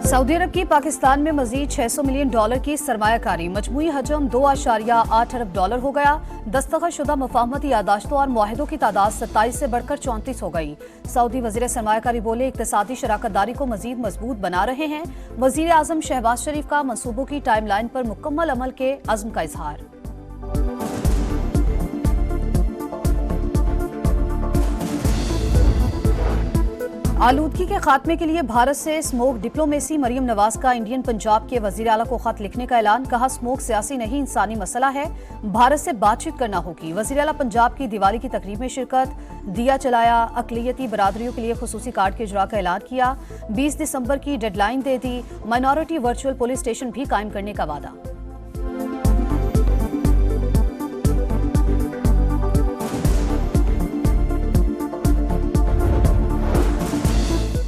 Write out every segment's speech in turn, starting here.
Saudi अरब की पाकिस्तान में मजीद $600 million की सरमायाकारी, मजमूई हजम $2.8 अरब हो गया। दस्तखत शुदा मुफाहमती यादाश्तों और मुआहिदों की तादाद 27 से बढ़कर 34 हो गई। सऊदी वजीर सरमायाकारी बोले, इक्तिसादी शराकत दारी को मजीद मजबूत बना रहे हैं। वजीर आजम शहबाज शरीफ का मनसूबों की टाइम लाइन पर मुकम्मल अमल के अज़्म का इजहार। आलूदगी के खात्मे के लिए भारत से स्मोक डिप्लोमेसी, मरियम नवाज का इंडियन पंजाब के वजीर आला को खत लिखने का ऐलान। कहा, स्मोक सियासी नहीं इंसानी मसला है, भारत से बातचीत करना होगी। वजीर आला पंजाब की दिवाली की तकरीब में शिरकत, दिया चलाया, अकलियती बरादरियों के लिए खुसूसी कार्ड के इजरा का ऐलान किया। 20 दिसंबर की डेडलाइन दे दी। माइनॉरिटी वर्चुअल पुलिस स्टेशन भी कायम करने का वादा।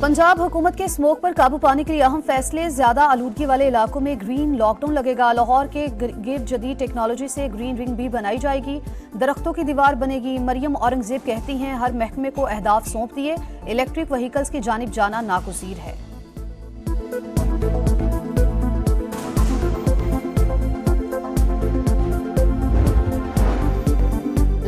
पंजाब हुकूमत के स्मोक पर काबू पाने के लिए अहम फैसले। ज्यादा आलूदगी वाले इलाकों में ग्रीन लॉकडाउन लगेगा। लाहौर के गिर्द जदीद टेक्नोलॉजी से ग्रीन रिंग भी बनाई जाएगी। दरख्तों की दीवार बनेगी। मरियम औरंगजेब कहती हैं, हर महकमे को अहदाफ सौंप दिए, इलेक्ट्रिक व्हीकल्स की जानिब जाना नागुज़ीर है।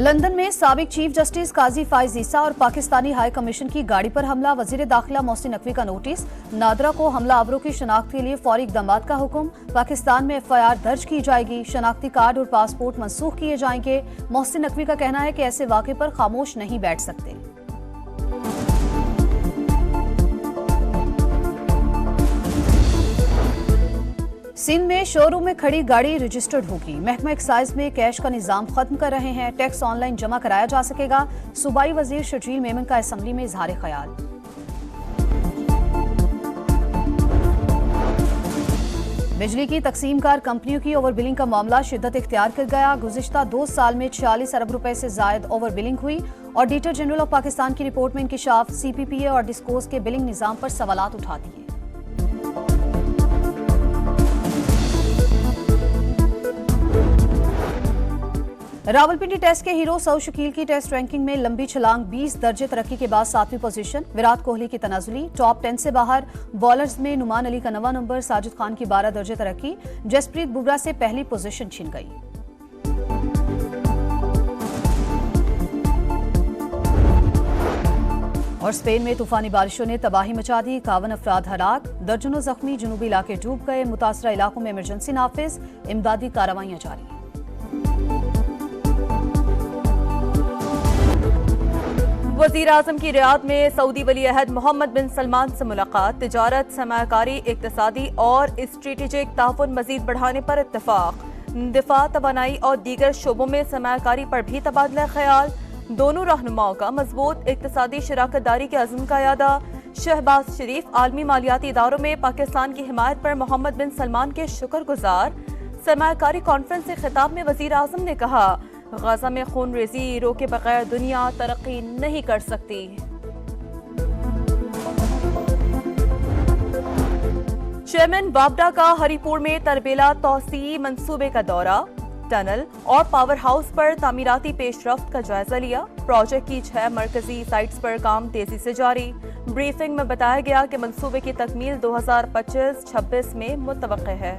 लंदन में साबिक चीफ जस्टिस काजी फाइज ईसा और पाकिस्तानी हाई कमीशन की गाड़ी पर हमला। वजीर दाखिला मोहसिन नकवी का नोटिस। नादरा को हमला आवरों की शनाख्त के लिए फौरी इक़दामात का हुक्म। पाकिस्तान में FIR दर्ज की जाएगी। शनाख्ती कार्ड और पासपोर्ट मनसूख किए जाएंगे। मोहसिन नकवी का कहना है कि ऐसे वाक़े पर खामोश नहीं बैठ सकते। सिंध में शोरूम में खड़ी गाड़ी रजिस्टर्ड होगी। महकमा एक्साइज में कैश का निजाम खत्म कर रहे हैं। टैक्स ऑनलाइन जमा कराया जा सकेगा। सूबाई वजीर शर्जील मेमन का असेंबली में इजहार ख्याल। बिजली की तकसीमकार कंपनियों की ओवर बिलिंग का मामला शिद्दत इख्तियार कर गया। गुज़िश्ता 2 साल में 46 अरब रुपए से जायद ओवर बिलिंग हुई। ऑडिटर जनरल ऑफ पाकिस्तान की रिपोर्ट में इंकिशाफ। CPPA और डिस्कोस के बिलिंग निजाम पर सवालात उठा दिए। रावलपिंडी टेस्ट के हीरो सऊद शकील की टेस्ट रैंकिंग में लंबी छलांग। 20 दर्जे तरक्की के बाद 7वीं पोजीशन। विराट कोहली की तनाजुली, टॉप 10 से बाहर। बॉलर्स में नुमान अली का 9वां नंबर, साजिद खान की 12 दर्जे तरक्की। जसप्रीत बुमराह से पहली पोजीशन छिन गई। और स्पेन में तूफानी बारिशों ने तबाही मचा दी। 51 अफराद हलाक, दर्जनों जख्मी। जनूबी इलाके डूब गए। मुतासरा इलाकों में इमरजेंसी नाफिज, इमदादी कार्रवाइयां जारी। वज़ीर आज़म की रियाद में सऊदी वली अहद मोहम्मद बिन सलमान से मुलाकात। तिजारत, सरमायाकारी, इक़्तिसादी और स्ट्रेटेजिक ताउन मज़ीद बढ़ाने पर इत्तफ़ाक़। दिफा, तवानाई और दीगर शोबों में सरमायाकारी पर भी तबादला ख्याल। दोनों रहनुमाओं का मजबूत इक़्तिसादी शराकत दारी के अज़्म का यादा। शहबाज शरीफ आलमी मालियाती इदारों में पाकिस्तान की हिमायत पर मोहम्मद बिन सलमान के शुक्रगुजार। सरमायाकारी कॉन्फ्रेंस से खिताब में वज़ीर आज़म ने कहा, गाजा में खून रेजी रोके बगैर दुनिया तरक्की नहीं कर सकती। चेयरमैन बाबडा का हरिपुर में तरबेला तौसी मंसूबे का दौरा। टनल और पावर हाउस पर तामीराती पेशरफ्त का जायजा लिया। प्रोजेक्ट की 6 मरकजी साइट्स पर काम तेजी से जारी। ब्रीफिंग में बताया गया कि मंसूबे की तकमील 2025-26 में मुतवक्के है।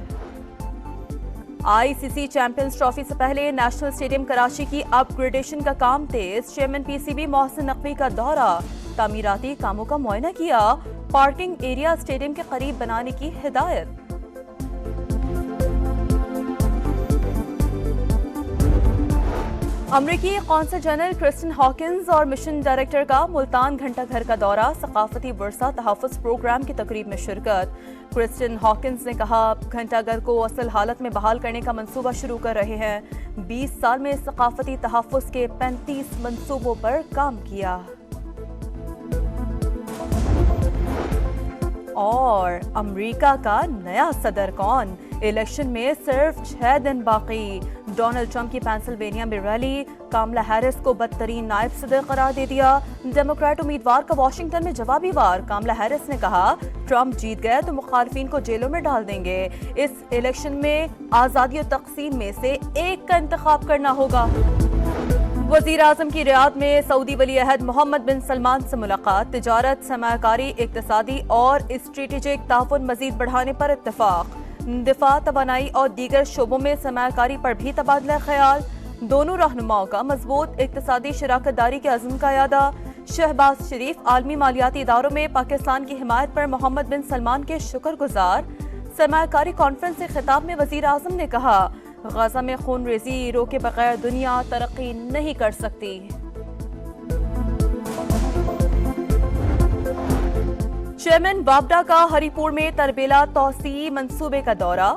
ICC चैंपियंस ट्रॉफी से पहले नेशनल स्टेडियम कराची की अपग्रेडेशन का काम तेज। चेयरमैन PCB मोहसिन नकवी का दौरा। तामीराती कामों का मुआयना किया। पार्किंग एरिया स्टेडियम के करीब बनाने की हिदायत। अमरीकी कौंसल जनरल क्रिस्टिन हॉकिंस और मिशन डायरेक्टर का मुल्तान घंटा घर का दौरा। सकाफती वर्सा तहफ़्फ़ुज़ प्रोग्राम की तकरीब में शिरकत। क्रिस्टिन हॉकिंस ने कहा, घंटा घर को असल हालत में बहाल करने का मंसूबा शुरू कर रहे हैं। 20 साल में सकाफती तहफ़्फ़ुज़ के 35 मंसूबों पर काम किया। और अमेरिका का नया सदर कौन? इलेक्शन में सिर्फ 6 दिन बाकी। डोनाल्ड ट्रंप की पेंसिल्वेनिया में रैली। कामला हैरिस को बदतरीन नायब सदर करार दे दिया। डेमोक्रेट उम्मीदवार का वाशिंगटन में जवाबी वार। कामला हैरिस ने कहा, ट्रंप जीत गए तो मुखालफिन को जेलों में डाल देंगे। इस इलेक्शन में आज़ादी और तक़सीम में से एक का इंतखाब करना होगा। वजीर आजम की रियाद में सऊदी वली अहद मोहम्मद बिन सलमान से मुलाकात, तिजारत, सरमायाकारी, इक्तिसादी और स्ट्रेटेजिक ताउन मजीद बढ़ाने पर इत्तफाक। दिफा, तवानाई और दीगर शोबों में सरमायाकारी पर भी तबादला ख्याल। दोनों रहनुमाओं का मजबूत इक्तिसादी शराकत दारी के अज़्म का यादा। शहबाज शरीफ आलमी मालियाती इदारों में पाकिस्तान की हिमायत पर मोहम्मद बिन सलमान के शुक्रगुजार। सरमायाकारी कॉन्फ्रेंस से खिताब में वजीर आजम ने कहा, गाजा में खून रेजी रोके बगैर दुनिया तरक्की नहीं कर सकती। चेयरमैन बाबडा का हरिपुर में तरबेला तौसी मंसूबे का दौरा,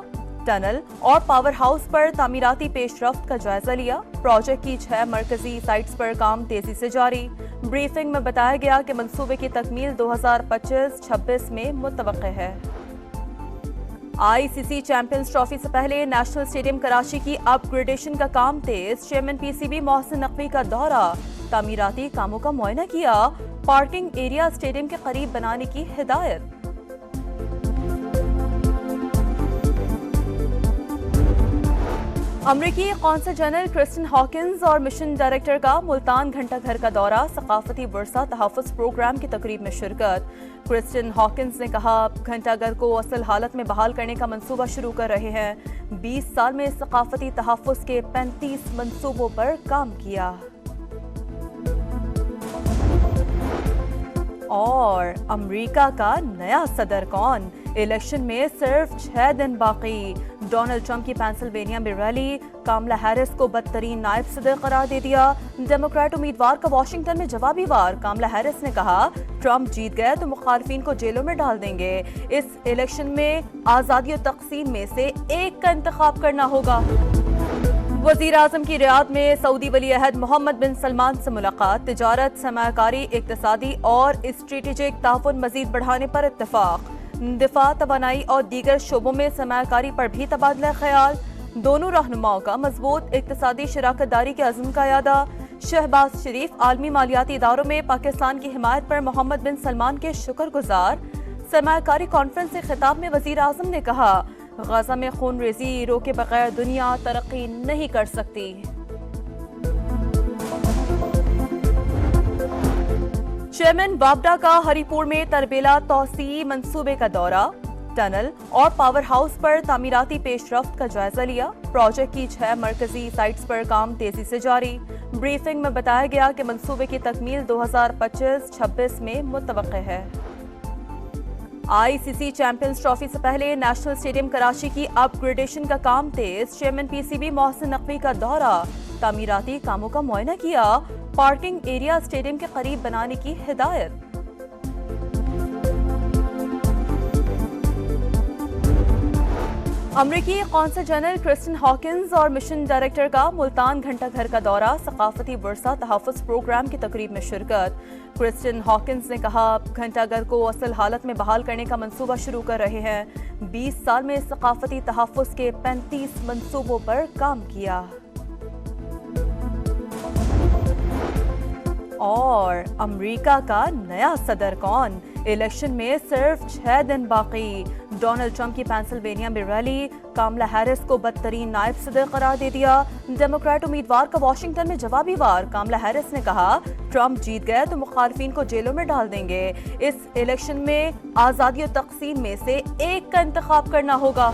टनल और पावर हाउस पर तामीराती पेशरफ्त का जायजा लिया। प्रोजेक्ट की 6 मरकजी साइट्स पर काम तेजी से जारी। ब्रीफिंग में बताया गया कि मंसूबे की तकमील 2025-26 में मुतवक्के है। आईसीसी चैंपियंस ट्रॉफी से पहले नेशनल स्टेडियम कराची की अपग्रेडेशन का काम तेज। चेयरमैन पीसीबी मोहसिन नकवी का दौरा, तामीराती कामों का मुआयना किया। पार्किंग एरिया स्टेडियम के करीब बनाने की हिदायत। अमरीकी कौंसल जनरल क्रिस्टिन हॉकिंस और मिशन डायरेक्टर का मुल्तान घंटा घर का दौरा, सकाफती वर्सा तहफ़्फ़ुज़ प्रोग्राम की तकरीब में शिरकत। क्रिस्टिन हॉकिंस ने कहा, घंटा घर को असल हालत में बहाल करने का मंसूबा शुरू कर रहे हैं। 20 साल में सकाफती तहफ़्फ़ुज़ के 35 मंसूबों पर काम किया। और अमेरिका का नया सदर कौन? इलेक्शन में सिर्फ 6 दिन बाकी। डोनाल्ड ट्रंप की पेंसिल्वेनिया में रैली, कामला हैरिस को बदतरीन नायब सदर करार दे दिया। डेमोक्रेट उम्मीदवार का वाशिंगटन में जवाबी वार, कामला हैरिस ने कहा, ट्रंप जीत गए तो मुखालफिन को जेलों में डाल देंगे। इस इलेक्शन में आज़ादी और तक़सीम में से एक का इंतखाब करना होगा। वजीर आजम की रियाद में सऊदी वली अहद मोहम्मद बिन सलमान से मुलाकात, तिजारत, सरमायाकारी, इक्तिसादी और स्ट्रेटेजिक ताउन मजीद बढ़ाने पर इत्तफाक। दिफा, तवानाई और दीगर शोबों में सरमायाकारी पर भी तबादला ख्याल। दोनों रहनुमाओं का मजबूत इक्तिसादी शराकत दारी के अज़्म का यादा। शहबाज शरीफ आलमी मालियाती इदारों में पाकिस्तान की हिमायत पर मोहम्मद बिन सलमान के शुक्रगुजार। सरमायाकारी कॉन्फ्रेंस से खिताब में वजीर आजम ने कहा, गाजा में खून रेजी रोके बगैर दुनिया तरक्की नहीं कर सकती। चेयरमैन बाबडा का हरिपुर में तरबेला तौसी मंसूबे का दौरा, टनल और पावर हाउस पर तामीराती पेशरफ्त का जायजा लिया। प्रोजेक्ट की 6 मरकजी साइट्स पर काम तेजी से जारी। ब्रीफिंग में बताया गया कि मंसूबे की तकमील 2025-26 में मुतवक्के है। आईसीसी चैंपियंस ट्रॉफी से पहले नेशनल स्टेडियम कराची की अपग्रेडेशन का काम तेज। चेयरमैन पीसीबी मोहसिन नकवी का दौरा, तामीराती कामों का मुआयना किया। पार्किंग एरिया स्टेडियम के करीब बनाने की हिदायत। अमरीकी कौंसल जनरल क्रिस्टिन हॉकिंस और मिशन डायरेक्टर का मुल्तान घंटा घर का दौरा, सकाफती वर्सा तहफ़्फ़ुज़ प्रोग्राम की तकरीब में शिरकत। क्रिस्टिन हॉकिंस ने कहा, घंटा घर को असल हालत में बहाल करने का मंसूबा शुरू कर रहे हैं। 20 साल में सकाफती तहफ़्फ़ुज़ के 35 मंसूबों पर काम किया। और अमेरिका का नया सदर कौन? इलेक्शन में सिर्फ 6 दिन बाकी। डोनाल्ड ट्रंप की पेंसिल्वेनिया में रैली, कामला हैरिस को बदतरीन नायब सदर करार दे दिया। डेमोक्रेट उम्मीदवार का वाशिंगटन में जवाबी वार, कामला हैरिस ने कहा, ट्रंप जीत गए तो मुखालफिन को जेलों में डाल देंगे। इस इलेक्शन में आज़ादी और तक़सीम में से एक का इंतखाब करना होगा।